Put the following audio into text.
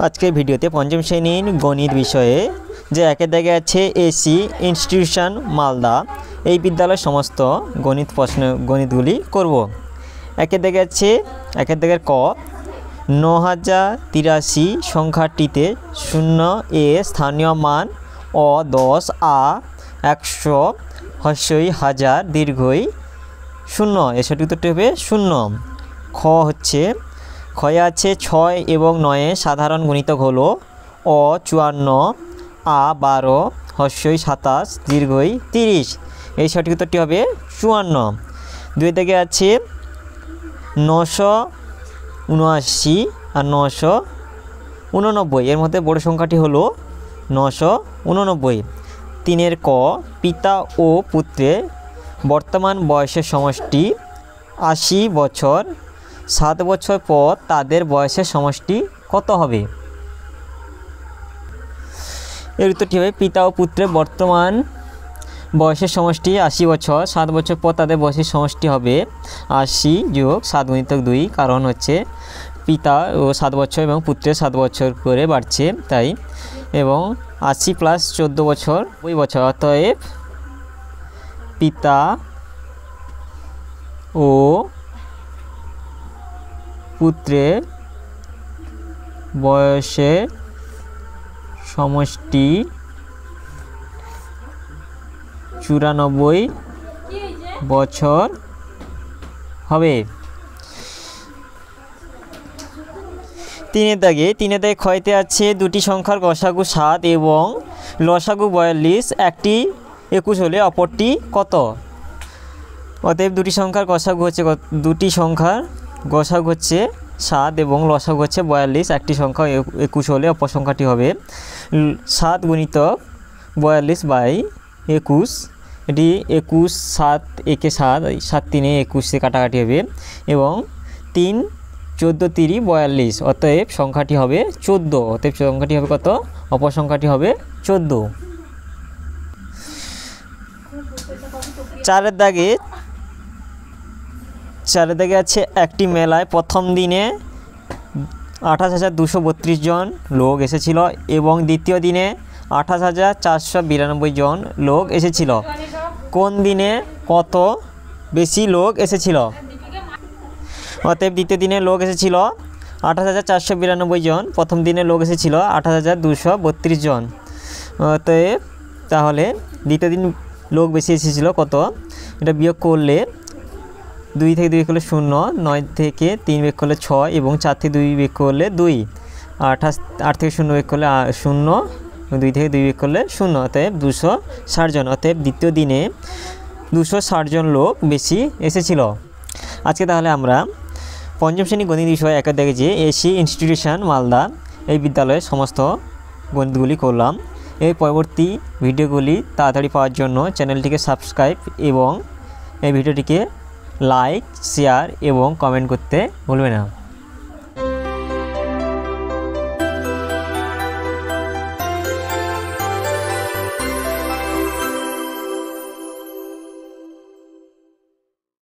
আজকের ভিডিওতে পঞ্চম শ্রেণীর গণিত বিষয়ে যে একের দাগে আছে এসি ইনস্টিটিউশন মালদা এই বিদ্যালয়ের সমস্ত গণিতগুলি করব। একের দাগে আছে একের দাগের ক 9083 সংখ্যাটিতে 0 এ স্থানীয় মান অ 10 আ 100 হস্যই হাজার দীর্ঘই 0 এর সঠিক উত্তরটি হবে 0। খ হচ্ছে ক্ষয়ে আছে 6 এবং 9 সাধারণ গুণিতক হলো অ 54 আ 12 হস্যই 27 দীর্ঘই 30 এই সঠিক উত্তরটি হবে 54। দুই থেকে আছে 979 আর 989 এর মধ্যে বড় সংখ্যাটি হলো 989। তিনের ক পিতা ও পুত্রের বর্তমান বয়সের সমষ্টি 80 বছর, 7 বছর পর তাদের বয়সের সমষ্টি কত হবে? এর উত্তরটি হবে পিতা ও পুত্রের বর্তমান বয়সের সমষ্টি 80 বছর, 7 বছর পর তাদের বয়সের সমষ্টি হবে 80 যোগ 7 গুণিতক 2, কারণ হচ্ছে পিতা ও 7 বছর এবং পুত্রের 7 বছর করে বাড়ছে তাই, এবং 80 প্লাস 14 বছর 2 বছর, অতএব পিতা ও পুত্রের বয়সের সমষ্টি 94 বছর হবে। তিনের দাগে ক্ষয়তে আছে দুটি সংখ্যার গসাগু 7 এবং লসাগু 42, একটি 21 হলে অপরটি কত? অতএব দুটি সংখ্যার গসাগু হচ্ছে 7 এবং লসাগু হচ্ছে 42, একটি সংখ্যা 21 হলে অপর সংখ্যাটি হবে 7 গুণিতক 42 বাই 21, এটি 21 7 একে 7 7 3 21 কাটাকাটি হবে এবং 3 14 3 42, অতএব সংখ্যাটি হবে 14। অতএব সংখ্যাটি হবে কত? অপর সংখ্যাটি হবে 14। চারের দাগে আছে একটি মেলায় প্রথম দিনে 28,232 জন লোক এসেছিল এবং দ্বিতীয় দিনে 28,492 জন লোক এসেছিল। কোন দিনে কত বেশি লোক এসেছিল? অতএব দ্বিতীয় দিনে লোক এসেছিল 28,492 জন, প্রথম দিনে লোক এসেছিল 28,232 জন। অতএব তাহলে দ্বিতীয় দিন লোক বেশি এসেছিল কত? এটা বিয়োগ করলে 2 থেকে 2 করলে 0, 9 থেকে 3 বিয়োগ করলে 6 এবং 4 থেকে 2 বিয়োগ করলে 2, 8 থেকে 0 বিয়োগ করলে 0, 2 থেকে 2 বিয়োগ করলে 0, অতএব 260 জন। অতএব দ্বিতীয় দিনে 260 জন লোক বেশি এসেছিল। আজকে তাহলে আমরা পঞ্চম শ্রেণী গণিত বিষয় একের দাগে যে এসি ইনস্টিটিউশন মালদা এই বিদ্যালয়ের সমস্ত গণিতগুলি করলাম। এই পরবর্তী ভিডিওগুলি তাড়াতাড়ি পাওয়ার জন্য চ্যানেলটিকে সাবস্ক্রাইব এবং এই ভিডিওটিকে লাইক, শেয়ার এবং কমেন্ট করতে ভুলবে না।